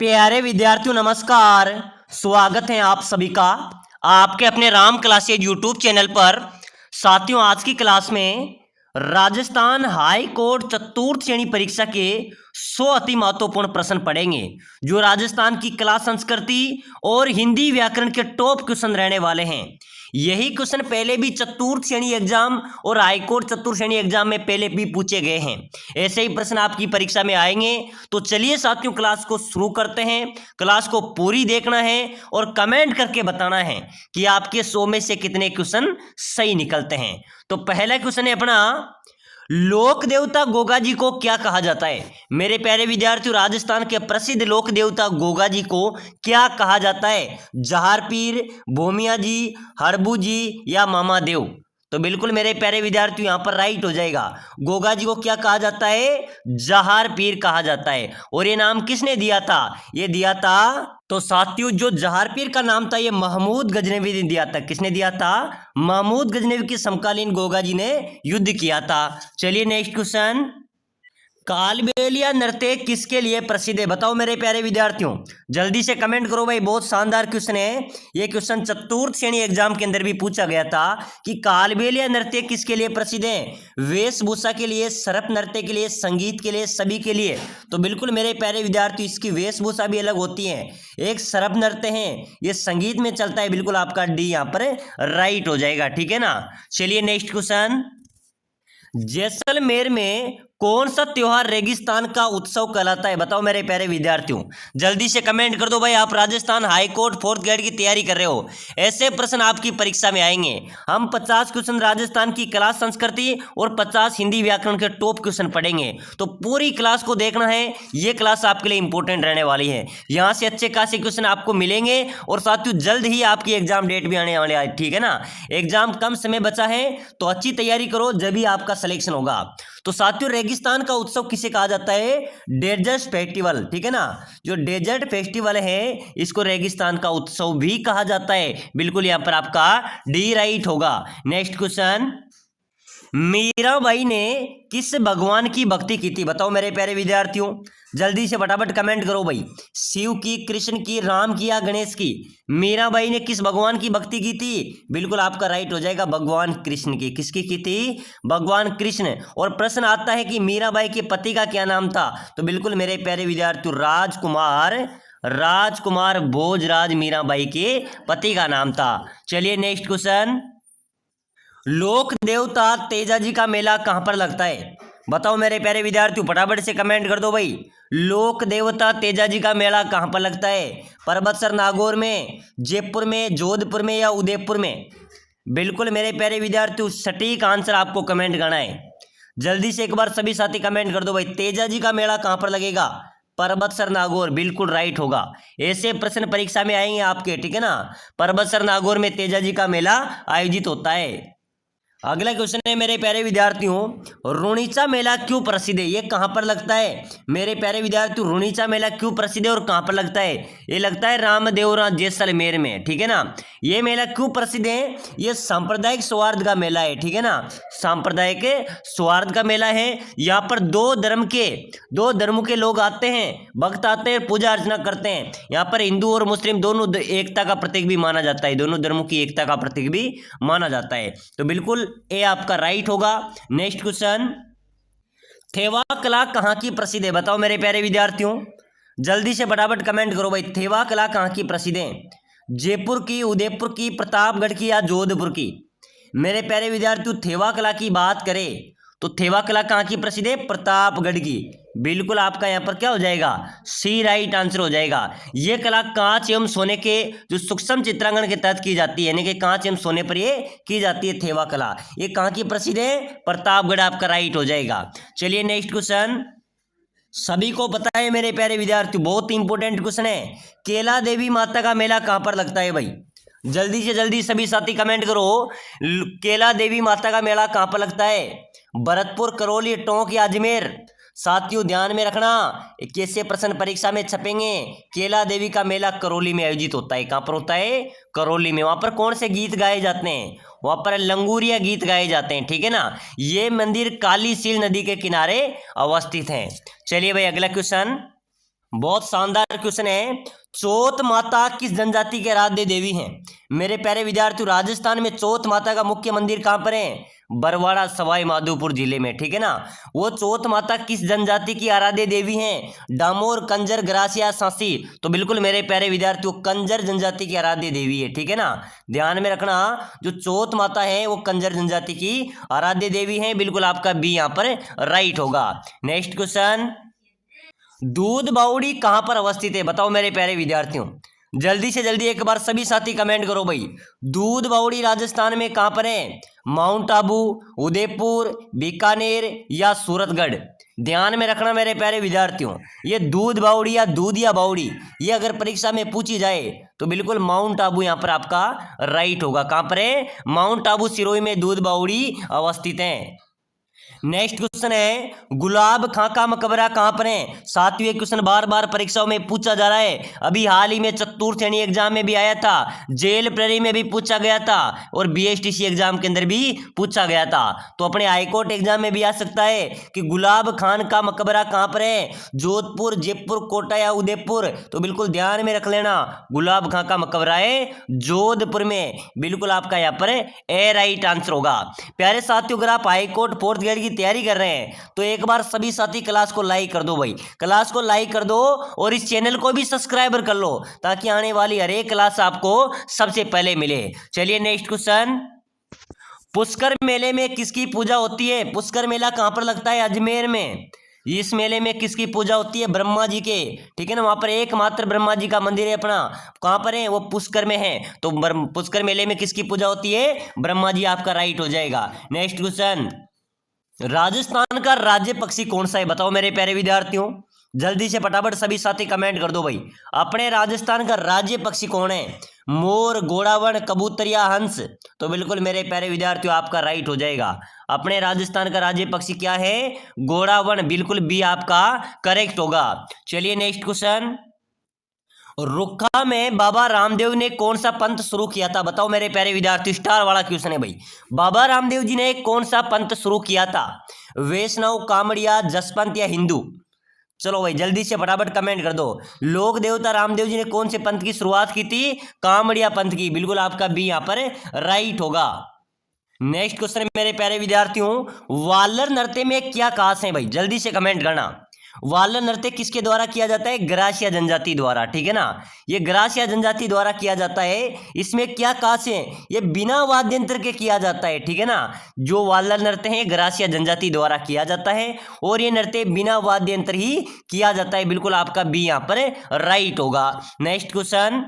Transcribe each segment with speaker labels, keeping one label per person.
Speaker 1: प्यारे विद्यार्थियों नमस्कार। स्वागत है आप सभी का आपके अपने राम क्लासेज यूट्यूब चैनल पर। साथियों, आज की क्लास में राजस्थान हाई कोर्ट चतुर्थ श्रेणी परीक्षा के 100 अति महत्वपूर्ण प्रश्न पढ़ेंगे जो राजस्थान की कला संस्कृति और हिंदी व्याकरण के टॉप क्वेश्चन रहने वाले हैं। यही क्वेश्चन पहले भी चतुर्थ श्रेणी एग्जाम और हाईकोर्ट चतुर्थ श्रेणी एग्जाम में पहले भी पूछे गए हैं। ऐसे ही प्रश्न आपकी परीक्षा में आएंगे। तो चलिए साथियों, क्लास को शुरू करते हैं। क्लास को पूरी देखना है और कमेंट करके बताना है कि आपके 100 में से कितने क्वेश्चन सही निकलते हैं। तो पहला क्वेश्चन है अपना, लोक देवता गोगा जी को क्या कहा जाता है। मेरे प्यारे विद्यार्थियों, राजस्थान के प्रसिद्ध लोक देवता गोगा जी को क्या कहा जाता है? जहार पीर, भूमिया जी, हरबू जी या मामा देव? तो बिल्कुल मेरे प्यारे विद्यार्थियों, यहाँ पर राइट हो जाएगा। गोगा जी को क्या कहा जाता है? जहार पीर कहा जाता है। और ये नाम किसने दिया था? ये दिया था, तो साथियों जो जहार पीर का नाम था ये महमूद गजनवी ने दिया था। किसने दिया था? महमूद गजनवी के समकालीन गोगा जी ने युद्ध किया था। चलिए नेक्स्ट क्वेश्चन, कालबेलिया नृत्य किसके लिए प्रसिद्ध है? बताओ मेरे प्यारे विद्यार्थियों, जल्दी से कमेंट करो भाई। बहुत शानदार क्वेश्चन है ये। क्वेश्चन चतुर्थ श्रेणी एग्जाम के अंदर भी पूछा गया था कि कालबेलिया नृत्य किसके लिए प्रसिद्ध है? वेशभूषा के लिए, सरप नृत्य के लिए, संगीत के लिए, सभी के लिए? तो बिल्कुल मेरे प्यारे विद्यार्थियों, इसकी वेशभूषा भी अलग होती है। एक सरप नृत्य है, ये संगीत में चलता है। बिल्कुल आपका डी यहाँ पर राइट हो जाएगा, ठीक है ना। चलिए नेक्स्ट क्वेश्चन, जैसलमेर में कौन सा त्योहार रेगिस्तान का उत्सव कहलाता है? बताओ मेरे प्यारे विद्यार्थियों, जल्दी से कमेंट कर दो भाई। आप Rajasthan high court fourth grade की तैयारी कर रहे हो, ऐसे प्रश्न आपकी परीक्षा में आएंगे। हम 50 क्वेश्चन राजस्थान की कला संस्कृति और 50 हिंदी व्याकरण के टॉप क्वेश्चन पढ़ेंगे। तो पूरी क्लास को देखना है, ये क्लास आपके लिए इंपॉर्टेंट रहने वाली है। यहाँ से अच्छे खासे क्वेश्चन आपको मिलेंगे। और साथियों जल्द ही आपकी एग्जाम डेट भी आने वाली है, ठीक है ना। एग्जाम कम समय बचा है तो अच्छी तैयारी करो, जब भी आपका सिलेक्शन होगा। तो साथियों रेगिस्तान का उत्सव किसे कहा जाता है? डेजर्ट फेस्टिवल, ठीक है ना। जो डेजर्ट फेस्टिवल है इसको रेगिस्तान का उत्सव भी कहा जाता है। बिल्कुल यहां पर आपका डी राइट होगा। नेक्स्ट क्वेश्चन, मीराबाई ने किस भगवान की भक्ति की थी? बताओ मेरे प्यारे विद्यार्थियों, जल्दी से फटाफट कमेंट करो भाई। शिव की, कृष्ण की, राम की या गणेश की? मीराबाई ने किस भगवान की भक्ति की थी? बिल्कुल आपका राइट हो जाएगा, भगवान कृष्ण की। किसकी की थी? भगवान कृष्ण। और प्रश्न आता है कि मीराबाई के पति का क्या नाम था? तो बिल्कुल मेरे प्यारे विद्यार्थियों, राजकुमार भोजराज मीराबाई के पति का नाम था। चलिए नेक्स्ट क्वेश्चन, लोक देवता तेजाजी का मेला कहां पर लगता है? बताओ मेरे प्यारे विद्यार्थियों, फटाफट से कमेंट कर दो भाई। लोक देवता तेजाजी का मेला कहां पर लगता है? परबतसर, नागौर में, जयपुर में, जोधपुर में या उदयपुर में? बिल्कुल मेरे प्यारे विद्यार्थियों, सटीक आंसर आपको कमेंट करना है। जल्दी से एक बार सभी साथी कमेंट कर दो भाई, तेजाजी का मेला कहां पर लगेगा? परबतसर, नागौर। बिल्कुल राइट होगा। ऐसे प्रश्न परीक्षा में आएंगे आपके, ठीक है ना। परबतसर, नागौर में तेजाजी का मेला आयोजित होता है। अगला क्वेश्चन है मेरे प्यारे विद्यार्थियों, रुणीचा मेला क्यों प्रसिद्ध है? ये कहां पर लगता है? मेरे प्यारे विद्यार्थियों, रुणीचा मेला क्यों प्रसिद्ध है और कहां पर लगता है? ये लगता है रामदेवरा जैसलमेर में, ठीक है ना। ये मेला क्यों प्रसिद्ध है? ये सांप्रदायिक सौहार्द का मेला है, ठीक है ना। सांप्रदायिक सौहार्द का मेला है। यहाँ पर दो धर्मों के लोग आते हैं, भक्त आते हैं, पूजा अर्चना करते हैं। यहाँ पर हिंदू और मुस्लिम दोनों एकता का प्रतीक भी माना जाता है, दोनों धर्मों की एकता का प्रतीक भी माना जाता है। तो बिल्कुल ए आपका राइट होगा। नेक्स्ट क्वेश्चन, थेवा कला कहां की प्रसिद्ध है? बताओ मेरे प्यारे विद्यार्थियों, जल्दी से फटाफट कमेंट करो भाई। थेवा कला कहां की प्रसिद्ध है? जयपुर की, उदयपुर की, प्रतापगढ़ की या जोधपुर की? मेरे प्यारे विद्यार्थियों, थेवा कला की बात करें तो थेवा कला कहां की प्रसिद्ध है? प्रतापगढ़ की। बिल्कुल आपका यहाँ पर क्या हो जाएगा? सी राइट आंसर हो जाएगा। ये कला कांच एवं सोने के जो सूक्ष्म चित्रांकन के तहत की जाती है, यानी कि कांच एवं सोने पर ये की जाती है थेवा कला। ये कहाँ की प्रसिद्ध है? प्रतापगढ़ आपका राइट हो जाएगा। चलिए नेक्स्ट क्वेश्चन, सभी को पता है मेरे प्यारे विद्यार्थियों, बहुत इंपॉर्टेंट क्वेश्चन है, केला देवी माता का मेला कहां पर लगता है भाई? जल्दी से जल्दी सभी साथी कमेंट करो, केला देवी माता का मेला कहां पर लगता है? भरतपुर, करौली, टोंक या अजमेर? साथियों ध्यान में रखना, कैसे प्रश्न परीक्षा में छपेंगे। केला देवी का मेला करौली में आयोजित होता है। कहां पर होता है? करौली में। वहां पर कौन से गीत गाए जाते हैं? वहां पर लंगूरिया गीत गाए जाते हैं, ठीक है ना। ये मंदिर काली सील नदी के किनारे अवस्थित है। चलिए भाई अगला क्वेश्चन, बहुत शानदार क्वेश्चन है। चौथ माता किस जनजाति के आराध्य देवी हैं? मेरे प्यारे विद्यार्थियों, राजस्थान में चौथ माता का मुख्य मंदिर कहाँ पर है? बरवाड़ा सवाई माधोपुर जिले में, ठीक है ना। वो चौथ माता किस जनजाति की आराध्य देवी हैं? डामोर, कंजर, ग्रासिया, सांसी। तो बिल्कुल मेरे प्यारे विद्यार्थियों, कंजर जनजाति की आराध्य देवी है, ठीक है ना। ध्यान में रखना, जो चौथ माता है वो कंजर जनजाति की आराध्य देवी है। बिल्कुल आपका बी यहाँ पर राइट होगा। नेक्स्ट क्वेश्चन, दूध बावड़ी कहां पर अवस्थित है? बताओ मेरे प्यारे विद्यार्थियों, जल्दी से जल्दी एक बार सभी साथी कमेंट करो भाई। दूध बावड़ी राजस्थान में कहां पर है? माउंट आबू, उदयपुर, बीकानेर या सूरतगढ़? ध्यान में रखना मेरे प्यारे विद्यार्थियों, ये दूध बावड़ी या दूधिया बावड़ी, ये अगर परीक्षा में पूछी जाए तो बिल्कुल माउंट आबू यहां पर आपका राइट होगा। कहां पर है? माउंट आबू सिरोही में दूध बावड़ी अवस्थित है। नेक्स्ट क्वेश्चन है, गुलाब खां का मकबरा कहां पर है? साथियों, ये क्वेश्चन बार बार परीक्षाओं में पूछा जा रहा है। अभी हाल ही में चतुर्थ श्रेणी एग्जाम में भी आया था, जेल प्रहरी में भी पूछा गया था और बीएसटीसी एग्जाम के अंदर भी पूछा गया था। तो अपने हाईकोर्ट एग्जाम में भी आ सकता है कि गुलाब खान का मकबरा कहां पर है? जोधपुर, जयपुर, कोटा या उदयपुर? तो बिल्कुल ध्यान में रख लेना, गुलाब खां का मकबरा है जोधपुर में। बिल्कुल आपका यहाँ पर ए राइट आंसर होगा। प्यारे साथियों, अगर आप हाईकोर्ट फोर्थ ग्रेड की तैयारी कर रहे हैं तो एक बार सभी साथी क्लास को लाइक कर दो भाई, क्लास को लाइक कर दो और इस चैनल को भी सब्सक्राइबर कर लो ताकि आने वाली हर एक क्लास आपको सबसे पहले मिले। चलिए नेक्स्ट क्वेश्चन, पुष्कर मेले में किसकी पूजा होती है? पुष्कर मेला कहां पर लगता है? अजमेर में। इस मेले में किसकी पूजा होती है? ब्रह्मा जी के, ठीक है ना। वहां पर एकमात्र ब्रह्मा जी का मंदिर है अपना, कहां पर है? वो पुष्कर में है। तो पुष्कर मेले में किसकी पूजा होती है? ब्रह्मा जी, आपका राइट हो जाएगा। नेक्स्ट क्वेश्चन, राजस्थान का राज्य पक्षी कौन सा है? बताओ मेरे प्यारे विद्यार्थियों, जल्दी से फटाफट सभी साथी कमेंट कर दो भाई। अपने राजस्थान का राज्य पक्षी कौन है? मोर, घोड़ावण, कबूतर या हंस? तो बिल्कुल मेरे प्यारे विद्यार्थियों, आपका राइट हो जाएगा। अपने राजस्थान का राज्य पक्षी क्या है? घोड़ावण। बिल्कुल बी आपका करेक्ट होगा। चलिए नेक्स्ट क्वेश्चन, रुक्का में बाबा रामदेव ने कौन सा पंथ शुरू किया था? बताओ मेरे प्यारे विद्यार्थी, स्टार वाला क्वेश्चन है भाई। बाबा रामदेव जी ने कौन सा पंथ शुरू किया था? वैष्णव, कामड़िया, जसपंथ या हिंदू? चलो भाई जल्दी से फटाफट कमेंट कर दो। लोक देवता रामदेव जी ने कौन से पंथ की शुरुआत की थी? कामड़िया पंथ की। बिल्कुल आपका बी यहां पर राइट होगा। नेक्स्ट क्वेश्चन मेरे प्यारे विद्यार्थियों, वालर नृत्य में क्या खास है भाई? जल्दी से कमेंट करना। वालर नृत्य किसके द्वारा किया जाता है? ग्रासिया जनजाति द्वारा, ठीक है ना। ये ग्रासिया जनजाति द्वारा किया जाता है। इसमें क्या खास है? ये बिना वाद्य यंत्र के किया जाता है, ठीक है ना। जो वालर नृत्य है ग्रासिया जनजाति द्वारा किया जाता है और ये नृत्य बिना वाद्य यंत्र ही किया जाता है। बिल्कुल आपका बी यहाँ पर राइट होगा। नेक्स्ट क्वेश्चन,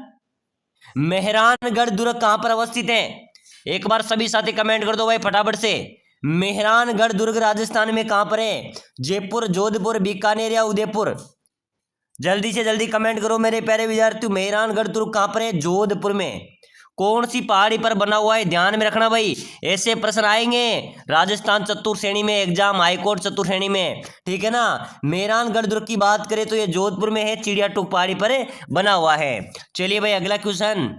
Speaker 1: मेहरानगढ़ दुर्ग कहां पर अवस्थित है? एक बार सभी साथी कमेंट कर दो भाई फटाफट से। मेहरानगढ़ दुर्ग राजस्थान में कहां पर है? जयपुर, जोधपुर, बीकानेर या उदयपुर? जल्दी से जल्दी कमेंट करो मेरे प्यारे विद्यार्थियों, मेहरानगढ़ दुर्ग कहां पर है? जोधपुर में। कौन सी पहाड़ी पर बना हुआ है? ध्यान में रखना भाई, ऐसे प्रश्न आएंगे राजस्थान चतुर्थ श्रेणी में एग्जाम, हाईकोर्ट चतुर्थ श्रेणी में, ठीक है ना। मेहरानगढ़ दुर्ग की बात करें तो ये जोधपुर में है, चिड़िया टूक पहाड़ी पर बना हुआ है। चलिए भाई अगला क्वेश्चन,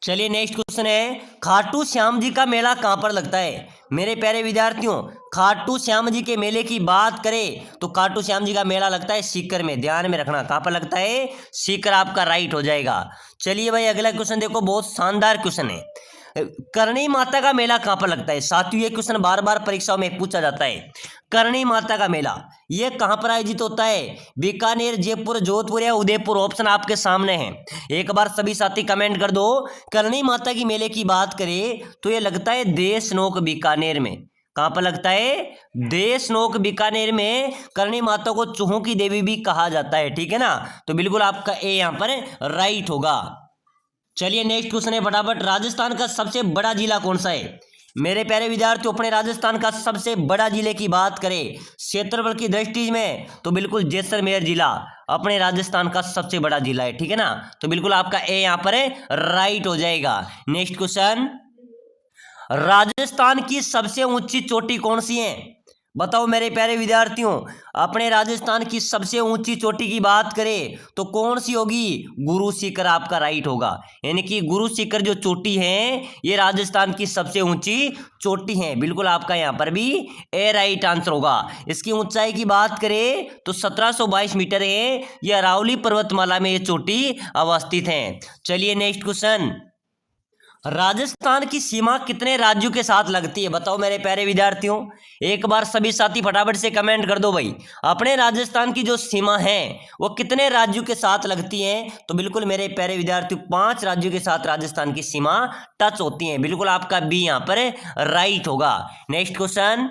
Speaker 1: चलिए नेक्स्ट क्वेश्चन है, खाटू श्याम जी का मेला कहां पर लगता है? मेरे प्यारे विद्यार्थियों, खाटू श्याम जी के मेले की बात करें तो खाटू श्याम जी का मेला लगता है सीकर में। ध्यान में रखना कहां पर लगता है? सीकर, आपका राइट हो जाएगा। चलिए भाई अगला क्वेश्चन देखो, बहुत शानदार क्वेश्चन है। करणी माता का मेला कहां पर लगता है? साथियों ये क्वेश्चन बार बार परीक्षाओं में पूछा जाता है। करणी माता का मेला ये कहां पर आयोजित होता है? बीकानेर, जयपुर, जोधपुर या उदयपुर? ऑप्शन आपके सामने है, एक बार सभी साथी कमेंट कर दो। करणी माता की मेले की बात करें तो ये लगता है देशनोक बीकानेर में। कहां पर लगता है? देशनोक बीकानेर में। करणी माता को चूहों की देवी भी कहा जाता है, ठीक है ना। तो बिल्कुल आपका ए यहां पर राइट होगा। चलिए नेक्स्ट क्वेश्चन है फटाफट, राजस्थान का सबसे बड़ा जिला कौन सा है? मेरे प्यारे विद्यार्थियों, अपने राजस्थान का सबसे बड़ा जिले की बात करें क्षेत्रफल की दृष्टि में तो बिल्कुल जैसलमेर जिला अपने राजस्थान का सबसे बड़ा जिला है, ठीक है ना। तो बिल्कुल आपका ए यहां पर राइट हो जाएगा। नेक्स्ट क्वेश्चन, राजस्थान की सबसे ऊंची चोटी कौन सी है? बताओ मेरे प्यारे विद्यार्थियों, अपने राजस्थान की सबसे ऊंची चोटी की बात करें तो कौन सी होगी? गुरु शिखर आपका राइट होगा। यानी कि गुरु शिखर जो चोटी है ये राजस्थान की सबसे ऊंची चोटी है। बिल्कुल आपका यहाँ पर भी ए राइट आंसर होगा। इसकी ऊंचाई की बात करें तो 1722 मीटर है। ये अरावली पर्वतमाला में ये चोटी अवस्थित है। चलिए नेक्स्ट क्वेश्चन, राजस्थान की सीमा कितने राज्यों के साथ लगती है? बताओ मेरे प्यारे विद्यार्थियों, एक बार सभी साथी फटाफट से कमेंट कर दो भाई। अपने राजस्थान की जो सीमा है वो कितने राज्यों के साथ लगती है? तो बिल्कुल मेरे प्यारे विद्यार्थियों 5 राज्यों के साथ राजस्थान की सीमा टच होती है। बिल्कुल आपका बी यहाँ पर राइट होगा। नेक्स्ट क्वेश्चन,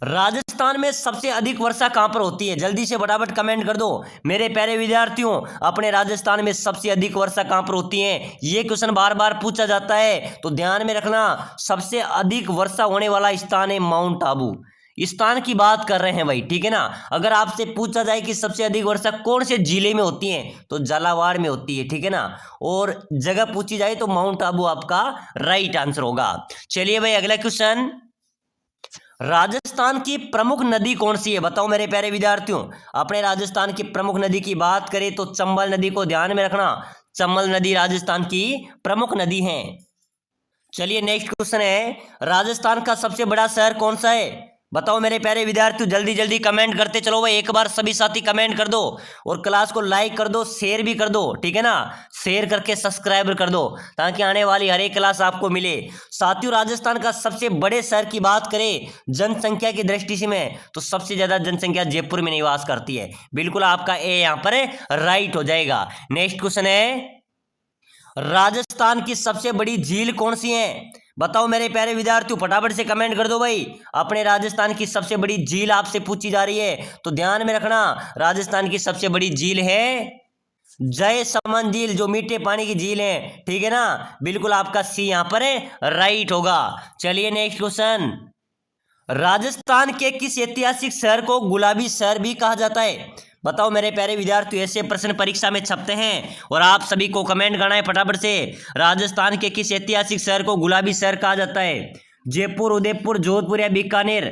Speaker 1: राजस्थान में सबसे अधिक वर्षा कहां पर होती है? जल्दी से फटाफट कमेंट कर दो मेरे प्यारे विद्यार्थियों। अपने राजस्थान में सबसे अधिक वर्षा कहां पर होती है? ये क्वेश्चन बार बार पूछा जाता है, तो ध्यान में रखना। सबसे अधिक वर्षा होने वाला स्थान है माउंट आबू। स्थान की बात कर रहे हैं भाई, ठीक है ना। अगर आपसे पूछा जाए कि सबसे अधिक वर्षा कौन से जिले में होती है तो झालावाड़ में होती है, ठीक है ना। और जगह पूछी जाए तो माउंट आबू आपका राइट आंसर होगा। चलिए भाई अगला क्वेश्चन, राजस्थान की प्रमुख नदी कौन सी है? बताओ मेरे प्यारे विद्यार्थियों, अपने राजस्थान की प्रमुख नदी की बात करें तो चंबल नदी को ध्यान में रखना। चंबल नदी राजस्थान की प्रमुख नदी है। चलिए नेक्स्ट क्वेश्चन है, राजस्थान का सबसे बड़ा शहर कौन सा है? बताओ मेरे प्यारे विद्यार्थियों, जल्दी जल्दी कमेंट करते चलो भाई। एक बार सभी साथी कमेंट कर दो और क्लास को लाइक कर दो, शेयर भी कर दो, ठीक है ना। शेयर करके सब्सक्राइब कर दो ताकि आने वाली हर एक क्लास आपको मिले। साथियों, राजस्थान का सबसे बड़े शहर की बात करें जनसंख्या की दृष्टि से में तो सबसे ज्यादा जनसंख्या जयपुर में निवास करती है। बिल्कुल आपका ए यहाँ पर राइट हो जाएगा। नेक्स्ट क्वेश्चन है, राजस्थान की सबसे बड़ी झील कौन सी है? बताओ मेरे प्यारे विद्यार्थियों, फटाफट से कमेंट कर दो भाई। अपने राजस्थान की सबसे बड़ी झील आपसे पूछी जा रही है, तो ध्यान में रखना। राजस्थान की सबसे बड़ी झील है जयसमंद झील, जो मीठे पानी की झील है, ठीक है ना। बिल्कुल आपका सी यहाँ पर राइट होगा। चलिए नेक्स्ट क्वेश्चन, राजस्थान के किस ऐतिहासिक शहर को गुलाबी शहर भी कहा जाता है? बताओ मेरे प्यारे विद्यार्थियों, ऐसे प्रश्न परीक्षा में छपते हैं और आप सभी को कमेंट करना है फटाफट से। राजस्थान के किस ऐतिहासिक शहर को गुलाबी शहर कहा जाता है? जयपुर, उदयपुर, जोधपुर या बीकानेर?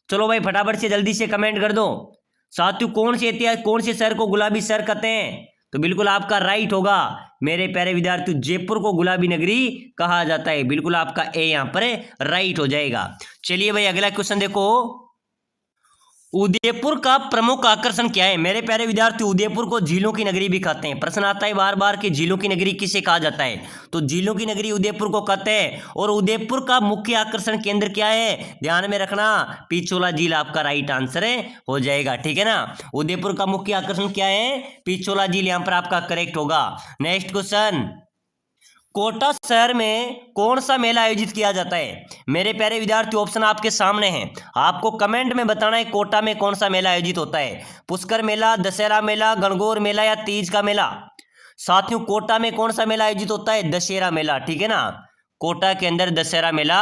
Speaker 1: चलो भाई फटाफट से जल्दी से कमेंट कर दो। साथियों, कौन से शहर को गुलाबी शहर कहते हैं? तो बिल्कुल आपका राइट होगा मेरे प्यारे विद्यार्थियों, जयपुर को गुलाबी नगरी कहा जाता है। बिल्कुल आपका ए यहाँ पर राइट हो जाएगा। चलिए भाई अगला क्वेश्चन देखो, उदयपुर का प्रमुख आकर्षण क्या है? मेरे प्यारे विद्यार्थी, उदयपुर को झीलों की नगरी भी कहते हैं। प्रश्न आता है बार बार कि झीलों की नगरी किसे कहा जाता है? तो झीलों की नगरी उदयपुर को कहते हैं। और उदयपुर का मुख्य आकर्षण केंद्र क्या है? ध्यान में रखना, पिछोला झील आपका राइट आंसर हो जाएगा, ठीक है ना। उदयपुर का मुख्य आकर्षण क्या है? पिछोला झील यहाँ पर आपका करेक्ट होगा। नेक्स्ट क्वेश्चन, कोटा शहर में कौन सा मेला आयोजित किया जाता है? मेरे प्यारे विद्यार्थी, ऑप्शन आपके सामने हैं, आपको कमेंट में बताना है कोटा में कौन सा मेला आयोजित होता है। पुष्कर मेला, दशहरा मेला, गणगौर मेला या तीज का मेला? साथियों, कोटा में कौन सा मेला आयोजित होता है? दशहरा मेला, ठीक है ना। कोटा के अंदर दशहरा मेला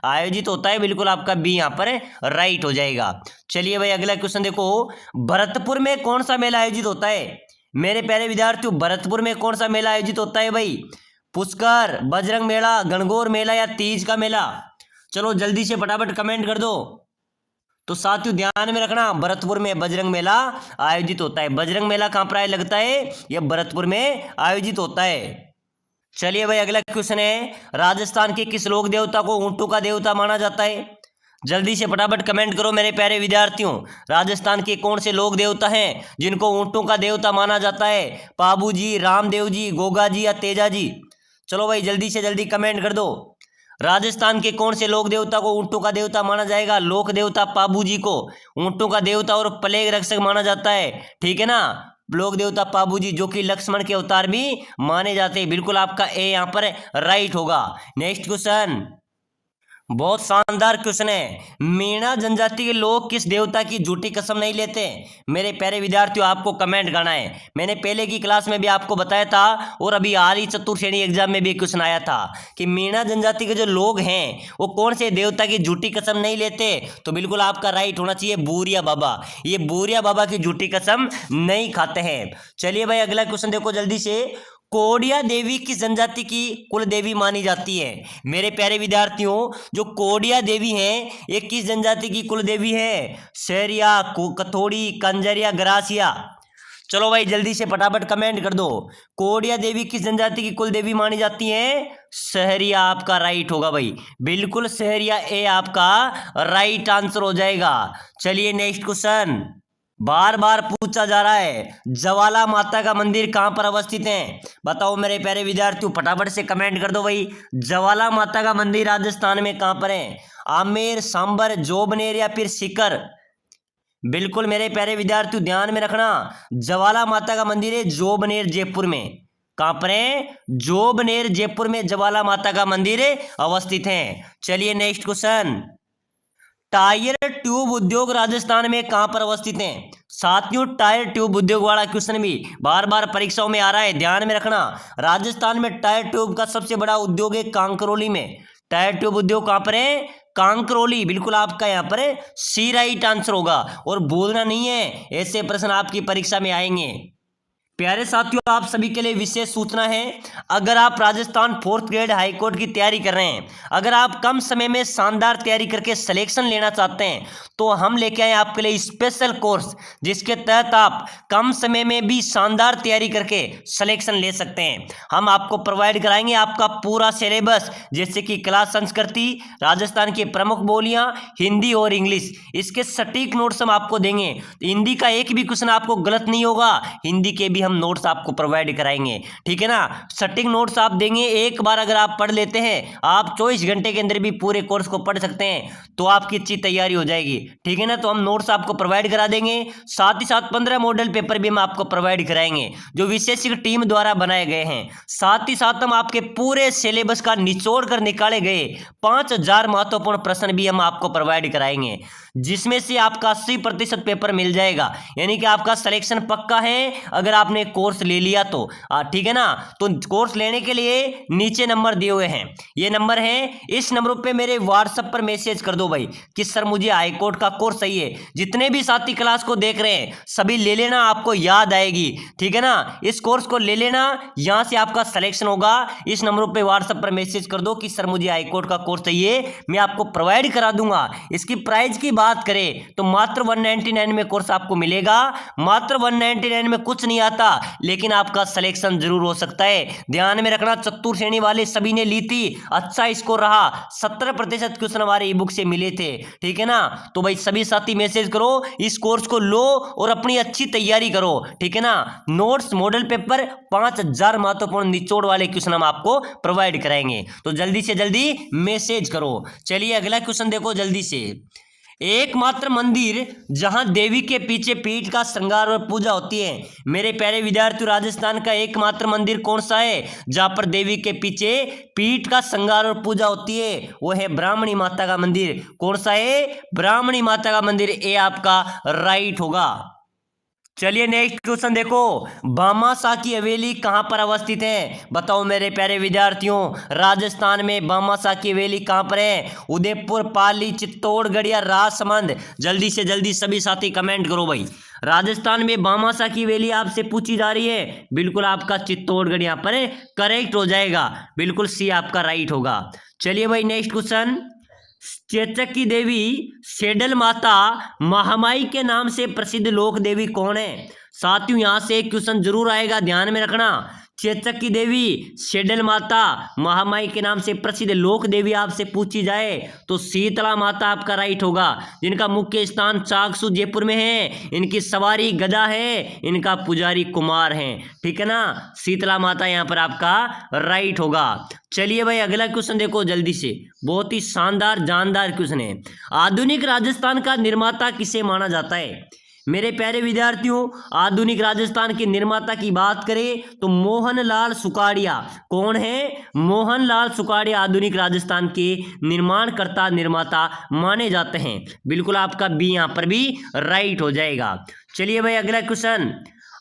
Speaker 1: आयोजित होता है। बिल्कुल आपका बी यहाँ पर राइट हो जाएगा। चलिए भाई अगला क्वेश्चन देखो, भरतपुर में कौन सा मेला आयोजित होता है? मेरे प्यारे विद्यार्थियों, भरतपुर में कौन सा मेला आयोजित होता है भाई? पुष्कर, बजरंग मेला, गणगौर मेला या तीज का मेला? चलो जल्दी से फटाफट कमेंट कर दो। तो साथियों ध्यान में रखना, भरतपुर में बजरंग मेला आयोजित होता है। बजरंग मेला कहां पर लगता है? यह भरतपुर में आयोजित होता है। चलिए भाई अगला क्वेश्चन है, राजस्थान के किस लोक देवता को ऊंटों का देवता माना जाता है? जल्दी से फटाफट कमेंट करो मेरे प्यारे विद्यार्थियों। राजस्थान के कौन से लोक देवता हैं जिनको ऊंटों का देवता माना जाता है? पाबू जी, रामदेव जी, गोगा जी या तेजा जी? चलो भाई जल्दी से जल्दी कमेंट कर दो। राजस्थान के कौन से लोक देवता को ऊंटों का देवता माना जाएगा? लोक देवता पाबू जी को ऊंटों का देवता और प्लेग रक्षक माना जाता है, ठीक है ना। लोक देवता पाबू जी, जो कि लक्ष्मण के अवतार भी माने जाते हैं। बिल्कुल आपका ए यहाँ पर राइट होगा। नेक्स्ट क्वेश्चन, बहुत शानदार क्वेश्चन है, मीणा जनजाति के लोग किस देवता की झूठी कसम नहीं लेते? मेरे प्यारे विद्यार्थियों, आपको कमेंट करना है। मैंने पहले की क्लास में भी आपको बताया था और अभी हाल ही चतुर्थ श्रेणी एग्जाम में भी क्वेश्चन आया था कि मीणा जनजाति के जो लोग हैं वो कौन से देवता की झूठी कसम नहीं लेते? तो बिल्कुल आपका राइट होना चाहिए बूरिया बाबा। ये बूरिया बाबा की झूठी कसम नहीं खाते हैं। चलिए भाई अगला क्वेश्चन देखो जल्दी से, कोडिया देवी किस जनजाति की कुल देवी मानी जाती है? मेरे प्यारे विद्यार्थियों, जो कोडिया देवी हैं ये किस जनजाति की कुल देवी है? सहरिया, कथोड़ी, कंजर या ग्रासिया? चलो भाई जल्दी से फटाफट कमेंट कर दो। कोडिया देवी किस जनजाति की कुल देवी मानी जाती है? सहरिया आपका राइट होगा भाई, बिल्कुल सहरिया ए आपका राइट आंसर हो जाएगा। चलिए नेक्स्ट क्वेश्चन, बार बार पूछा जा रहा है, ज्वाला माता का मंदिर कहाँ पर अवस्थित है? बताओ मेरे प्यारे विद्यार्थियों, फटाफट से कमेंट कर दो भाई। ज्वाला माता का मंदिर राजस्थान में कहाँ पर है? आमेर, सांबर, जोबनेर या फिर सीकर? बिल्कुल मेरे प्यारे विद्यार्थियों ध्यान में रखना, ज्वाला माता का मंदिर है जोबनेर जयपुर में। कहाँ पर है? जोबनेर जयपुर में ज्वाला माता का मंदिर अवस्थित है। चलिए नेक्स्ट क्वेश्चन, टायर ट्यूब उद्योग राजस्थान में कहां पर अवस्थित है? साथियों टायर ट्यूब उद्योग वाला क्वेश्चन भी बार बार परीक्षाओं में आ रहा है, ध्यान में रखना। राजस्थान में टायर ट्यूब का सबसे बड़ा उद्योग है कांकरोली में। टायर ट्यूब उद्योग कहां पर है? कांकरोली, बिल्कुल आपका यहाँ पर सी राइट आंसर होगा। और भूलना नहीं है, ऐसे प्रश्न आपकी परीक्षा में आएंगे। प्यारे साथियों, आप सभी के लिए विशेष सूचना है, अगर आप Rajasthan 4th grade high court की तैयारी कर रहे हैं, अगर आप कम समय में शानदार तैयारी करके सिलेक्शन लेना चाहते हैं, तो हम लेके आए आपके लिए स्पेशल कोर्स, जिसके तहत आप कम समय में भी शानदार तैयारी करके सिलेक्शन ले सकते हैं। हम आपको प्रोवाइड कराएंगे आपका पूरा सिलेबस, जैसे कि क्लास संस्कृति, राजस्थान की प्रमुख बोलियां, हिंदी और इंग्लिश, इसके सटीक नोट्स हम आपको देंगे। हिंदी का एक भी क्वेश्चन आपको गलत नहीं होगा, हिंदी के भी हम नोट्स आपको प्रोवाइड कराएंगे, ठीक है ना। सटीक नोट्स आप देंगे, एक बार अगर आप पढ़ लेते हैं, आप 24 घंटे के अंदर भी पूरे कोर्स को पढ़ सकते हैं, तो आपकी अच्छी तैयारी हो जाएगी, ठीक है ना। तो हम नोट्स आपको प्रोवाइड करा देंगे, साथ ही साथ 15 मॉडल पेपर भी हम आपको प्रोवाइड कराएंगे, जो विशेषज्ञ टीम द्वारा बनाए गए हैं। साथ ही साथ हम आपके पूरे सिलेबस का निचोड़ कर निकाले गए 5000 महत्वपूर्ण प्रश्न भी हम आपको प्रोवाइड कराएंगे, जिसमें से आपका 80% पेपर मिल जाएगा, यानी कि आपका सिलेक्शन पक्का है अगर आपने कोर्स ले लिया तो, ठीक है ना। तो कोर्स लेने के लिए नीचे नंबर दिए हुए हैं, ये नंबर है, इस नंबर पे मेरे व्हाट्सएप पर मैसेज कर दो भाई कि सर मुझे हाई कोर्ट का कोर्स चाहिए। जितने भी साथी क्लास को देख रहे हैं सभी ले लेना, आपको याद आएगी, ठीक है ना। इस कोर्स को ले लेना, यहां से आपका सिलेक्शन होगा। इस नंबर पे व्हाट्सएप पर मैसेज कर दो कि सर मुझे हाई कोर्ट का कोर्स चाहिए, मैं आपको प्रोवाइड करा दूंगा। इसकी प्राइस की बात करें तो मात्र 199 में कोर्स आपको मिलेगा, मात्र 199 में कुछ नहीं आता, लेकिन आपका सिलेक्शन जरूर हो सकता है। ध्यान में रखना, चतुर श्रेणी वाले सभी ने ली थी, अच्छा स्कोर रहा, 70% क्वेश्चन हमारे ई बुक से मिले थे, ठीक है ना। तो भाई सभी साथी मैसेज करो, इस कोर्स को लो और अपनी अच्छी तैयारी करो, ठीक है ना। नोट्स, मॉडल पेपर, 5000 महत्वपूर्ण निचोड़ वाले क्वेश्चन हम आपको प्रोवाइड कराएंगे, तो जल्दी से जल्दी मैसेज करो। चलिए अगला क्वेश्चन देखो जल्दी से, एकमात्र मंदिर जहां देवी के पीछे पीठ का श्रृंगार और पूजा होती है। मेरे प्यारे विद्यार्थियों, राजस्थान का एकमात्र मंदिर कौन सा है जहां पर देवी के पीछे पीठ का श्रृंगार और पूजा होती है? वो है ब्राह्मणी माता का मंदिर। कौन सा है? ब्राह्मणी माता का मंदिर, ये आपका राइट होगा। चलिए नेक्स्ट क्वेश्चन देखो, भामाशाह की हवेली कहां पर अवस्थित है? बताओ मेरे प्यारे विद्यार्थियों, राजस्थान में भामाशाह की हवेली कहां पर है? उदयपुर, पाली, चित्तौड़गढ़ या राजसमंद? जल्दी से जल्दी सभी साथी कमेंट करो भाई। राजस्थान में भामाशाह की हवेली आपसे पूछी जा रही है, बिल्कुल आपका चित्तौड़गढ़ यहाँ पर करेक्ट हो जाएगा, बिल्कुल सी आपका राइट होगा। चलिए भाई नेक्स्ट क्वेश्चन, चेचक की देवी सेडल माता महामाई के नाम से प्रसिद्ध लोक देवी कौन है? साथियों यहां से एक क्वेश्चन जरूर आएगा, ध्यान में रखना। चेचक की देवी सेडल माता महामाई के नाम से प्रसिद्ध लोक देवी आपसे पूछी जाए तो शीतला माता आपका राइट होगा, जिनका मुख्य स्थान चाकसू जयपुर में है, इनकी सवारी गदा है, इनका पुजारी कुमार है, ठीक है ना। शीतला माता यहाँ पर आपका राइट होगा। चलिए भाई अगला क्वेश्चन देखो जल्दी से, बहुत ही शानदार जानदार क्वेश्चन है। आधुनिक राजस्थान का निर्माता किसे माना जाता है? मेरे प्यारे विद्यार्थियों, आधुनिक राजस्थान के निर्माता की बात करें तो मोहनलाल सुखाड़िया। कौन है? मोहनलाल सुखाड़िया आधुनिक राजस्थान के निर्माणकर्ता निर्माता माने जाते हैं, बिल्कुल आपका बी यहाँ पर भी राइट हो जाएगा। चलिए भाई अगला क्वेश्चन,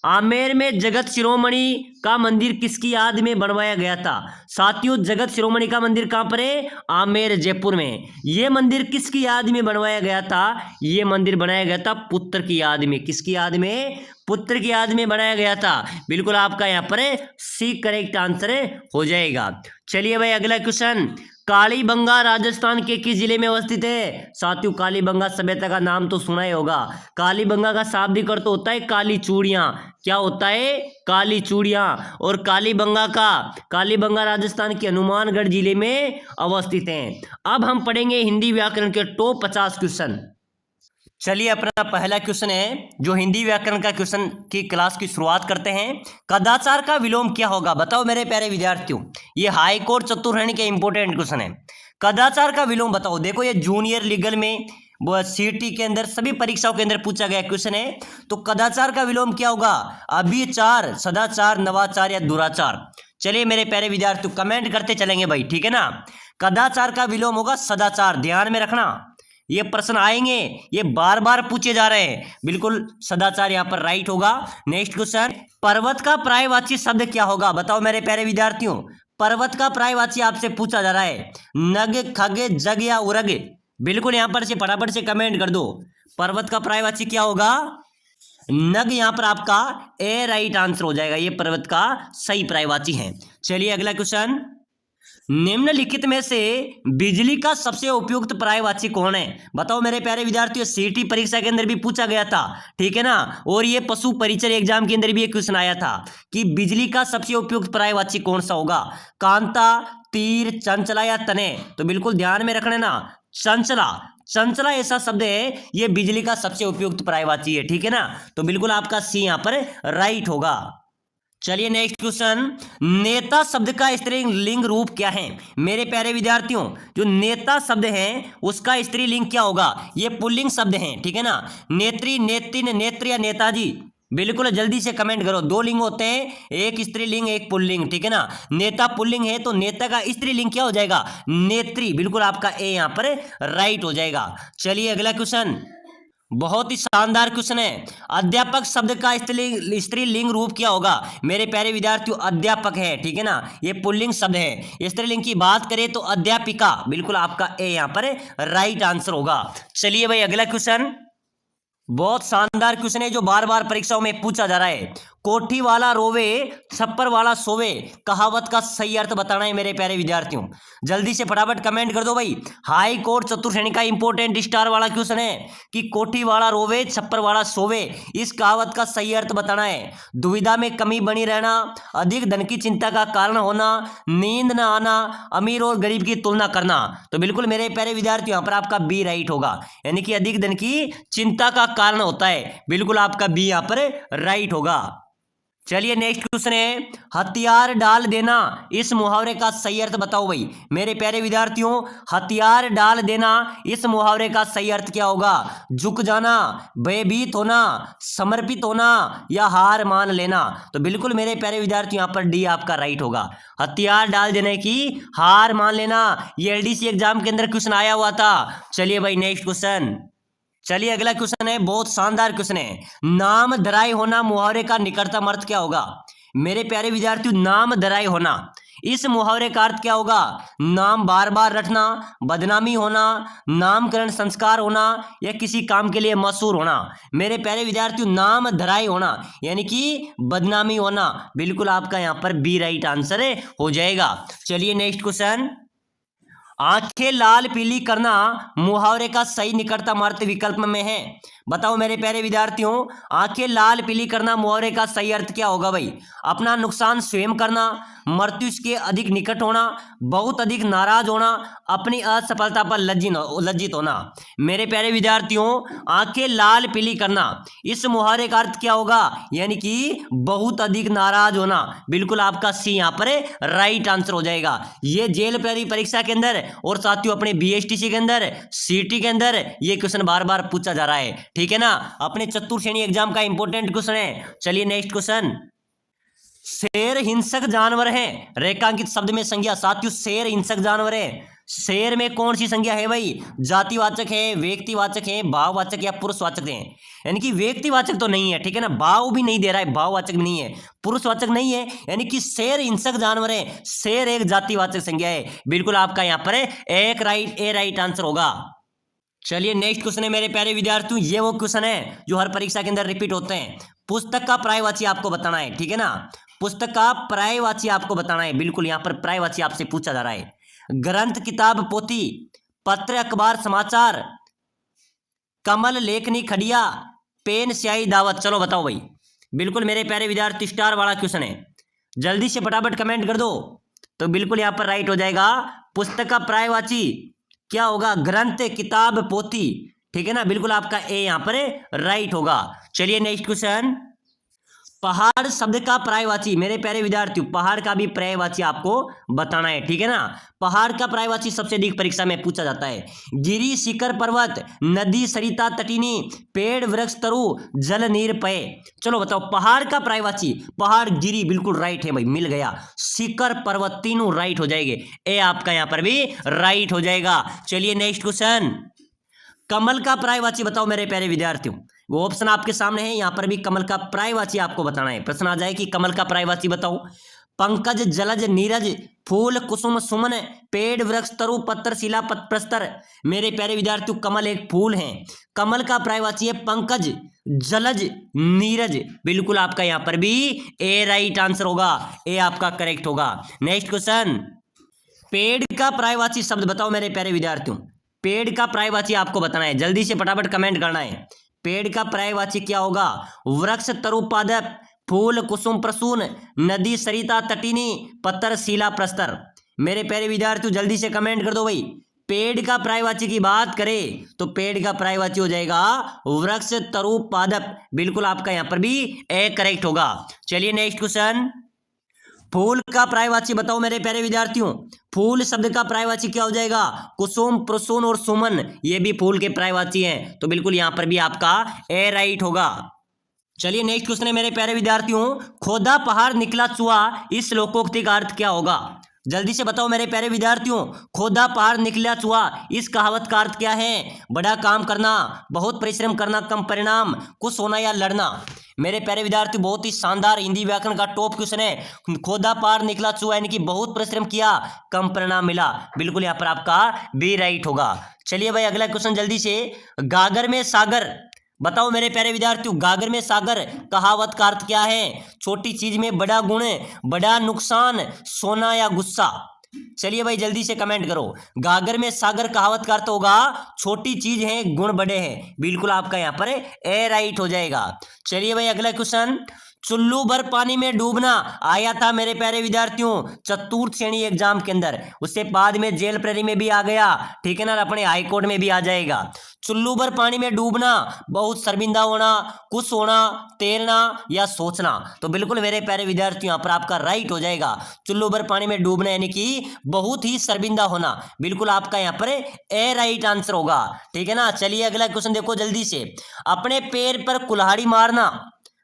Speaker 1: आमेर में जगत शिरोमणि का मंदिर किसकी याद में बनवाया गया था? साथियों जगत शिरोमणि का मंदिर कहां पर है? आमेर जयपुर में। यह मंदिर किसकी याद में बनवाया गया था? यह मंदिर बनाया गया था पुत्र की याद में। किसकी याद में? पुत्र की याद में बनाया गया था। बिल्कुल आपका यहाँ पर सी करेक्ट आंसर हो जाएगा। चलिए भाई अगला क्वेश्चन, कालीबंगा राजस्थान के किस जिले में अवस्थित है? साथियों कालीबंगा सभ्यता का नाम तो सुना ही होगा। कालीबंगा का शाब्दिक अर्थ होता है काली चूड़ियां। क्या होता है? काली चूड़ियां। और कालीबंगा राजस्थान के हनुमानगढ़ जिले में अवस्थित है। अब हम पढ़ेंगे हिंदी व्याकरण के टॉप 50 क्वेश्चन। चलिए अपना पहला क्वेश्चन है जो हिंदी व्याकरण का क्वेश्चन की क्लास की शुरुआत करते हैं। कदाचार का विलोम क्या होगा? बताओ मेरे प्यारे विद्यार्थियों, ये हाई कोर्ट चतुर्श्रेणी के इंपॉर्टेंट क्वेश्चन है। कदाचार का विलोम बताओ। देखो ये जूनियर लीगल में सीटी के अंदर सभी परीक्षाओं के अंदर पूछा गया क्वेश्चन है। तो कदाचार का विलोम क्या होगा? अभिचार, सदाचार, नवाचार या दुराचार? चलिए मेरे प्यारे विद्यार्थियों कमेंट करते चलेंगे भाई, ठीक है ना। कदाचार का विलोम होगा सदाचार, ध्यान में रखना ये प्रश्न आएंगे, ये बार बार पूछे जा रहे हैं। बिल्कुल सदाचार यहाँ पर राइट होगा। नेक्स्ट क्वेश्चन, पर्वत का पर्यायवाची शब्द क्या होगा? बताओ मेरे प्यारे विद्यार्थियों, पर्वत का पर्यायवाची आपसे पूछा जा रहा है। नग, खग, जग या उरग? बिल्कुल यहाँ पर से फटाफट से कमेंट कर दो। पर्वत का पर्यायवाची क्या होगा? नग। यहाँ पर आपका ए राइट आंसर हो जाएगा, ये पर्वत का सही पर्यायवाची है। चलिए अगला क्वेश्चन, निम्नलिखित में से बिजली का सबसे उपयुक्त पर्यायवाची कौन है? बताओ मेरे प्यारे विद्यार्थियों, सीटी परीक्षा के अंदर भी पूछा गया था, ठीक है ना। और ये पशु परिचय एग्जाम के अंदर भी एक क्वेश्चन आया था कि बिजली का सबसे उपयुक्त पर्यायवाची कौन सा होगा? कांता, तीर, चंचला या तने? तो बिल्कुल ध्यान में रखना ना, चंचला ऐसा शब्द है, ये बिजली का सबसे उपयुक्त पर्यायवाची है, ठीक है ना। तो बिल्कुल आपका सी यहाँ पर राइट होगा। चलिए नेक्स्ट क्वेश्चन, नेता शब्द का स्त्रीलिंग रूप क्या है? मेरे प्यारे विद्यार्थियों, जो नेता शब्द है उसका स्त्रीलिंग क्या होगा? ये पुल्लिंग शब्द है, ठीक है ना। नेत्री, नेत्रिन, नेत्र या नेताजी? बिल्कुल जल्दी से कमेंट करो। दो लिंग होते हैं, एक स्त्रीलिंग एक पुल्लिंग, ठीक है ना। नेता पुल्लिंग है तो नेता का स्त्रीलिंग क्या हो जाएगा? नेत्री। बिल्कुल आपका ए यहाँ पर राइट हो जाएगा। चलिए अगला क्वेश्चन, बहुत ही शानदार क्वेश्चन है। अध्यापक शब्द का स्त्रीलिंग रूप क्या होगा? मेरे प्यारे विद्यार्थियों, अध्यापक है, ठीक है ना, ये पुल्लिंग शब्द है। स्त्रीलिंग की बात करें तो अध्यापिका। बिल्कुल आपका ए यहाँ पर राइट आंसर होगा। चलिए भाई अगला क्वेश्चन, बहुत शानदार क्वेश्चन है जो बार बार परीक्षाओं में पूछा जा रहा है। कोठी वाला रोवे छप्पर वाला सोवे, कहावत का सही अर्थ बताना है मेरे प्यारे विद्यार्थियों। जल्दी से फटाफट कमेंट कर दो भाई। हाई कोर्ट चतुर्श्रेणी का इंपॉर्टेंट स्टार वाला क्वेश्चन है कि कोठी वाला रोवे छप्पर वाला सोवे, इस कहावत का सही अर्थ बताना है। दुविधा में कमी बनी रहना, अधिक धन की चिंता का कारण होना, नींद न आना, अमीर और गरीब की तुलना करना। तो बिल्कुल मेरे प्यारे विद्यार्थियों यहाँ पर आपका बी राइट होगा, यानी कि अधिक धन की चिंता का कारण होता है। बिल्कुल आपका बी यहाँ पर राइट होगा। चलिए नेक्स्ट क्वेश्चन है, हथियार डाल देना, इस मुहावरे का सही अर्थ बताओ भाई। मेरे प्यारे विद्यार्थियों, हथियार डाल देना, इस मुहावरे का सही अर्थ क्या होगा? झुक जाना, भयभीत होना, समर्पित होना या हार मान लेना? तो बिल्कुल मेरे प्यारे विद्यार्थियों यहाँ पर डी आपका राइट होगा। हथियार डाल देने की हार मान लेना, ये एलडीसी एग्जाम के अंदर क्वेश्चन आया हुआ था। चलिए भाई नेक्स्ट क्वेश्चन, चलिए अगला क्वेश्चन है, बहुत शानदार क्वेश्चन है। नाम धराई होना मुहावरे का निकटतम अर्थ क्या होगा? मेरे प्यारे विद्यार्थियों, नाम धराई होना, इस मुहावरे का अर्थ क्या होगा? नाम बार बार रटना, बदनामी होना, नामकरण संस्कार होना या किसी काम के लिए मशहूर होना? मेरे प्यारे विद्यार्थियों, नाम धराई होना यानी कि बदनामी होना। बिल्कुल आपका यहाँ पर बी राइट आंसर हो जाएगा। चलिए नेक्स्ट क्वेश्चन, आंखें लाल पीली करना मुहावरे का सही निकटतम अर्थ विकल्प में है। बताओ मेरे प्यारे विद्यार्थियों, आंखें लाल पीली करना मुहावरे का सही अर्थ क्या होगा भाई? अपना नुकसान स्वयं करना, मृत्यु के अधिक निकट होना, बहुत अधिक नाराज होना, अपनी असफलता पर लज्जित होना। मेरे प्यारे विद्यार्थियों, आंखें लाल पीली करना, इस मुहावरे का अर्थ क्या होगा? यानी कि बहुत अधिक नाराज होना। बिल्कुल आपका सी यहाँ पर राइट आंसर हो जाएगा। ये जेल परीक्षा के अंदर और साथियों अपने बीएसटीसी के अंदर, सीटी के अंदर ये क्वेश्चन बार बार पूछा जा रहा है, ठीक है ना। अपने चतुर्श्रेणी एग्जाम का इंपॉर्टेंट क्वेश्चन है। चलिए नेक्स्ट क्वेश्चन, शेर हिंसक जानवर है, रेखांकित शब्द में संज्ञा। साथियों शेर हिंसक जानवर है, शेर में कौन सी संज्ञा है भाई? जातिवाचक है, व्यक्तिवाचक है, भाववाचक या पुरुषवाचक है? यानी कि व्यक्तिवाचक तो नहीं है, ठीक है ना, भाव भी नहीं दे रहा है, भाववाचक भी नहीं है, पुरुषवाचक नहीं है, यानी कि शेर हिंसक जानवर है, शेर एक जातिवाचक संज्ञा है। बिल्कुल आपका यहाँ पर एक राइट ए राइट आंसर होगा। चलिए नेक्स्ट क्वेश्चन है मेरे प्यारे विद्यार्थियों, ये वो क्वेश्चन है जो हर परीक्षा के अंदर रिपीट होते हैं। पुस्तक का पर्यायवाची आपको बताना है, ठीक है ना। पुस्तक का पर्यायवाची आपको बताना है, बिल्कुल यहाँ पर पर्यायवाची आपसे पूछा जा रहा है। ग्रंथ, किताब, पोथी, पत्र, अखबार, समाचार, कमल, लेखनी, खड़िया, पेन, स्याही, दावत। चलो बताओ भाई। बिल्कुल मेरे प्यारे विद्यार्थी स्टार वाला क्वेश्चन है, जल्दी से फटाफट कमेंट कर दो। तो बिल्कुल यहाँ पर राइट हो जाएगा। पुस्तक का पर्यायवाची क्या होगा? ग्रंथ, किताब, पोथी, ठीक है ना। बिल्कुल आपका ए यहाँ पर राइट होगा। चलिए नेक्स्ट क्वेश्चन। पहाड़ शब्द का पर्यायवाची, मेरे प्यारे विद्यार्थियों पहाड़ का भी पर्यायवाची आपको बताना है, ठीक है ना। पहाड़ का पर्यायवाची सबसे अधिक परीक्षा में पूछा जाता है। गिरी, शिखर, पर्वत, नदी, सरिता, तटिनी, पेड़, वृक्ष, तरु, जल, नीर, पय। चलो बताओ पहाड़ का पर्यायवाची। पहाड़, गिरी, बिल्कुल राइट है भाई, मिल गया। शिखर, पर्वत, तीनों राइट हो जाएंगे। ए आपका यहां पर भी राइट हो जाएगा। चलिए नेक्स्ट क्वेश्चन। कमल का पर्यायवाची बताओ मेरे प्यारे विद्यार्थियों। वो ऑप्शन आपके सामने है, यहां पर भी कमल का पर्यायवाची आपको बताना है। प्रश्न आ जाए कि कमल का पर्यायवाची बताओ। पंकज, जलज, नीरज, फूल, कुसुम, सुमन, पेड़, वृक्ष, तरु, पत्र, शिला, प्रस्तर। मेरे प्यारे विद्यार्थियों कमल एक फूल है। कमल का पर्यायवाची है पंकज, जलज, नीरज। बिल्कुल आपका यहां पर भी ए राइट आंसर होगा। ए आपका करेक्ट होगा। Next question. पेड़ का पर्यायवाची शब्द बताओ मेरे प्यारे विद्यार्थियों। पेड़ का पर्यायवाची आपको बताना है, जल्दी से फटाफट कमेंट करना है। पेड़ का पर्यायवाची क्या होगा? वृक्ष, तरु, पादप, फूल, कुसुम, प्रसून, नदी, सरिता, तटिनी, पत्थर, शिला, प्रस्तर। मेरे प्यारे विद्यार्थियों जल्दी से कमेंट कर दो भाई। पेड़ का पर्यायवाची की बात करें तो पेड़ का पर्यायवाची हो जाएगा वृक्ष, तरु, पादप। बिल्कुल आपका यहां पर भी ए करेक्ट होगा। चलिए नेक्स्ट क्वेश्चन। फूल का पर्यायवाची बताओ मेरे प्यारे विद्यार्थियों। फूल शब्द का पर्यायवाची क्या हो जाएगा? कुसुम, प्रसून और सुमन, ये भी फूल के पर्यायवाची हैं। तो बिल्कुल यहां पर भी आपका ए राइट होगा। चलिए नेक्स्ट क्वेश्चन है मेरे प्यारे विद्यार्थियों। खोदा पहाड़ निकला चूहा, इस श्लोकोक्ति का अर्थ क्या होगा? जल्दी से बताओ मेरे प्यारे विद्यार्थियों। खोदा पहाड़ निकला चूहा, इस कहावत का अर्थ क्या है? बड़ा काम करना, बहुत परिश्रम करना, कम परिणाम, खुश होना या लड़ना। मेरे प्यारे विद्यार्थी बहुत ही शानदार हिंदी व्याकरण का टॉप क्वेश्चन है। खोदा पहाड़ निकला चूहा यानी कि बहुत परिश्रम किया, कम परिणाम मिला। बिल्कुल यहाँ पर आपका बी राइट होगा। चलिए भाई अगला क्वेश्चन जल्दी से। गागर में सागर बताओ मेरे प्यारे विद्यार्थियों। गागर में सागर कहावत का अर्थ क्या है? छोटी चीज में बड़ा गुण, बड़ा नुकसान, सोना या गुस्सा। चलिए भाई जल्दी से कमेंट करो। गागर में सागर कहावत का अर्थ होगा छोटी चीज है, गुण बड़े हैं। बिल्कुल आपका यहाँ पर ए राइट हो जाएगा। चलिए भाई अगला क्वेश्चन। चुल्लू भर पानी में डूबना आया था मेरे प्यारे विद्यार्थियों चतुर्थ श्रेणी एग्जाम के अंदर, उससे बाद में जेल प्रहरी में भी आ गया, ठीक है ना, अपने हाई कोर्ट में भी आ जाएगा। चुल्लू भर पानी में डूबना, बहुत शर्मिंदा होना, खुश होना, तैरना या सोचना। तो बिल्कुल मेरे प्यारे विद्यार्थियों यहाँ पर आपका राइट हो जाएगा। चुल्लू भर पानी में डूबना यानी कि बहुत ही शर्मिंदा होना। बिल्कुल आपका यहाँ पर ए राइट आंसर होगा, ठीक है ना। चलिए अगला क्वेश्चन देखो जल्दी से। अपने पैर पर कुल्हाड़ी मारना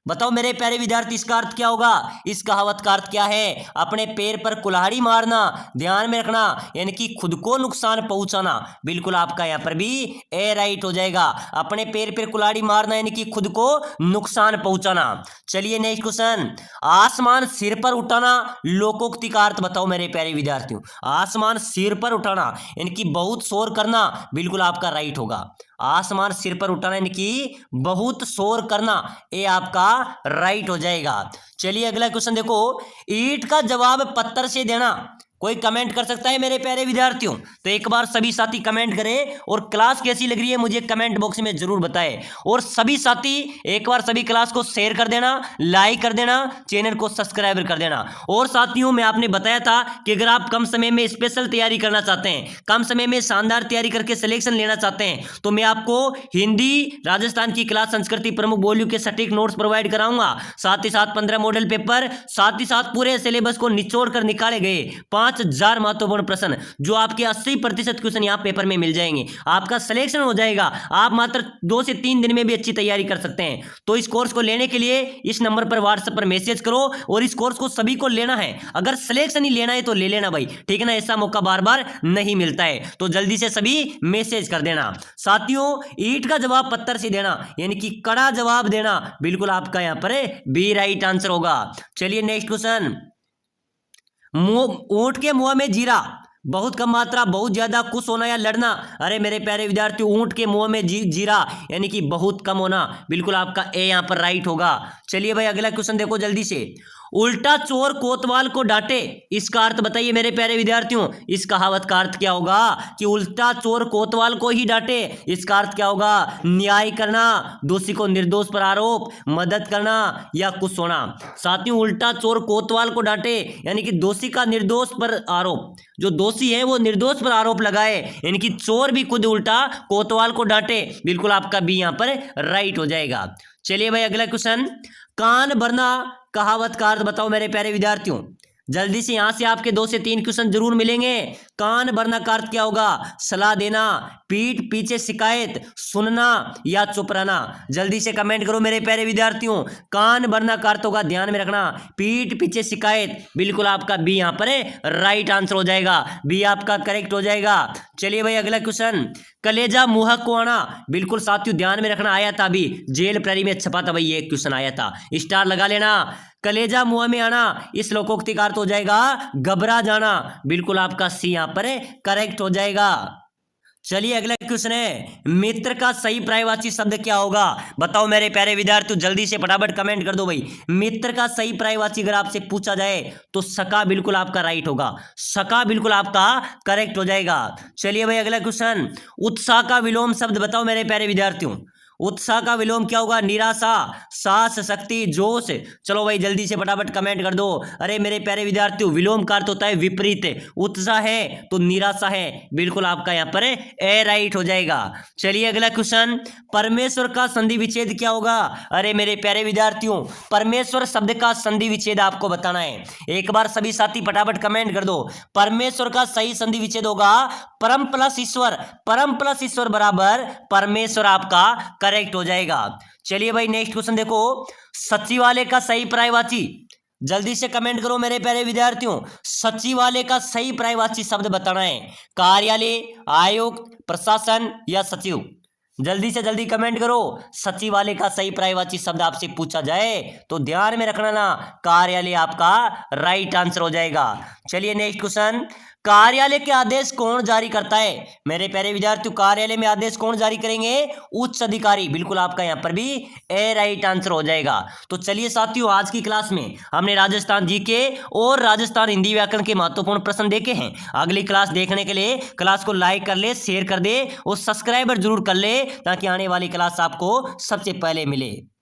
Speaker 1: बताओ मेरे प्यारे विद्यार्थी इसका अर्थ क्या होगा? इस कहावत का अर्थ क्या है? अपने पैर पर कुल्हाड़ी मारना, ध्यान में रखना, यानी कि खुद को नुकसान पहुंचाना। बिल्कुल आपका यहाँ पर भी ए राइट हो जाएगा। अपने पैर पर कुल्हाड़ी मारना यानी कि खुद को नुकसान पहुंचाना। चलिए नेक्स्ट क्वेश्चन। आसमान सिर पर उठाना लोकोक्ति का अर्थ बताओ मेरे प्यारे विद्यार्थियों। आसमान सिर पर उठाना यानी कि बहुत शोर करना। बिल्कुल आपका राइट होगा। आसमान सिर पर उठाना यानी कि बहुत शोर करना, ये आपका राइट हो जाएगा। चलिए अगला क्वेश्चन देखो। ईंट का जवाब पत्थर से देना कोई कमेंट कर सकता है मेरे प्यारे विद्यार्थियों? तो एक बार सभी साथी कमेंट करें और क्लास कैसी लग रही है मुझे कमेंट बॉक्स में जरूर बताएं। और सभी साथी एक बार सभी क्लास को शेयर कर देना, लाइक कर देना, चैनल को सब्सक्राइब कर देना। और साथियों मैं आपने बताया था कि अगर आप कम समय में स्पेशल तैयारी करना चाहते हैं, कम समय में शानदार तैयारी करके सिलेक्शन लेना चाहते हैं, तो मैं आपको हिंदी राजस्थान की क्लास संस्कृति प्रमुख बोलियों के सटीक नोट्स प्रोवाइड कराऊंगा। साथ ही साथ 15 मॉडल पेपर, साथ ही साथ पूरे सिलेबस को निचोड़ कर निकाले गए 5000 महत्वपूर्ण प्रश्न, जो आपके 80% क्वेश्चन यहाँ पेपर में मिल जाएंगे। आपका सिलेक्शन हो जाएगा। आप मात्र 2 से 3 दिन में भी अच्छी तैयारी कर सकते हैं। तो इस कोर्स को लेने के लिए इस नंबर पर व्हाट्सएप पर मैसेज करो और इस कोर्स को सभी को लेना है। अगर सिलेक्शन ही लेना है तो ले लेना भाई, ठीक है ना, ऐसा मौका बार बार नहीं मिलता है। तो जल्दी से सभी मैसेज कर देना। साथियों ईंट का जवाब पत्थर से देना यानी कि कड़ा जवाब देना, बिल्कुल आपका यहाँ पर बी राइट आंसर होगा। चलिए नेक्स्ट क्वेश्चन। ऊंट के मुंह में जीरा बहुत कम मात्रा, बहुत ज्यादा, खुश होना या लड़ना। अरे मेरे प्यारे विद्यार्थियों, ऊंट के मुंह में जीरा, यानी कि बहुत कम होना। बिल्कुल आपका ए यहाँ पर राइट होगा। चलिए भाई अगला क्वेश्चन देखो जल्दी से। उल्टा चोर कोतवाल को डांटे, इसका अर्थ बताइए मेरे प्यारे विद्यार्थियों। इस कहावत का अर्थ क्या होगा कि उल्टा चोर कोतवाल को ही डांटे। इसका अर्थ क्या होगा? न्याय करना, दोषी को निर्दोष पर आरोप, मदद करना या खुश होना। साथियों, उल्टा चोर कोतवाल को डांटे यानी कि दोषी का निर्दोष पर आरोप, जो दोषी है वो निर्दोष पर आरोप लगाए, यानी कि चोर भी खुद उल्टा कोतवाल को डांटे। बिल्कुल आपका बी यहाँ पर राइट हो जाएगा। चलिए भाई अगला क्वेश्चन। कान भरना कहावत का अर्थ बताओ मेरे प्यारे विद्यार्थियों। जल्दी से यहां से आपके 2 से 3 क्वेश्चन जरूर मिलेंगे। कान भरना का अर्थ क्या होगा? सलाह देना, पीठ पीछे शिकायत, सुनना या चुप रहना। जल्दी से कमेंट करो मेरे प्यारे विद्यार्थियों। कान भरना का अर्थ होगा, ध्यान में रखना, पीठ पीछे शिकायत। बिल्कुल आपका बी यहां पर राइट आंसर हो जाएगा, बी आपका करेक्ट हो जाएगा। चलिए भाई अगला क्वेश्चन। कलेजा मुंह को आना, बिल्कुल साथियों ध्यान में रखना, आया था अभी जेल प्रहरी में छपा था भाई, ये क्वेश्चन आया था, स्टार लगा लेना। कलेजा मुंह में आना, इस लोकोक्ति का अर्थ हो जाएगा घबरा जाना। बिल्कुल आपका सी यहां पर करेक्ट हो जाएगा। चलिए अगला क्वेश्चन है, मित्र का सही पर्यायवाची शब्द क्या होगा? बताओ मेरे प्यारे विद्यार्थियों, जल्दी से फटाफट कमेंट कर दो भाई। मित्र का सही पर्यायवाची अगर आपसे पूछा जाए तो सखा बिल्कुल आपका राइट होगा, सखा बिल्कुल आपका करेक्ट हो जाएगा। चलिए भाई अगला क्वेश्चन। उत्साह का विलोम शब्द बताओ मेरे प्यारे विद्यार्थियों। उत्साह का विलोम क्या होगा? निराशा, साहस, शक्ति, जोश। चलो भाई जल्दी से फटाफट कमेंट कर दो। अरे मेरे प्यारे विद्यार्थियों, विलोम का अर्थ होता है विपरीत, उत्साह है तो निराशा है। बिल्कुल आपका यहाँ पर ए राइट हो जाएगा। चलिए अगला क्वेश्चन। परमेश्वर का संधि विच्छेद क्या होगा? अरे मेरे प्यारे विद्यार्थियों, परमेश्वर शब्द का संधि विच्छेद आपको बताना है। एक बार सभी साथी फटाफट कमेंट कर दो। परमेश्वर का सही संधि विच्छेद होगा परम प्लस ईश्वर, परम प्लस ईश्वर बराबर परमेश्वर आपका करेक्ट हो जाएगा। चलिए भाई नेक्स्ट क्वेश्चन देखो। सचिवालय का सही पर्यायवाची, जल्दी से कमेंट करो मेरे प्यारे विद्यार्थियों। सचिवालय का सही पर्यायवाची शब्द बताना है। कार्यालय, आयुक्त, प्रशासन या सचिव। जल्दी से जल्दी कमेंट करो। सचिवालय का सही पर्यायवाची शब्द आपसे पूछा जाए तो ध्यान में रखना ना, कार्यालय आपका राइट आंसर हो जाएगा। चलिए नेक्स्ट क्वेश्चन। कार्यालय के आदेश कौन जारी करता है? मेरे प्यारे विद्यार्थियों, कार्यालय में आदेश कौन जारी करेंगे? उच्च अधिकारी। बिल्कुल आपका यहाँ पर भी ए राइट आंसर हो जाएगा। तो चलिए साथियों, आज की क्लास में हमने राजस्थान जीके और राजस्थान हिंदी व्याकरण के महत्वपूर्ण प्रश्न देखे हैं। अगली क्लास देखने के लिए क्लास को लाइक कर ले, शेयर कर दे और सब्सक्राइबर जरूर कर ले, ताकि आने वाली क्लास आपको सबसे पहले मिले।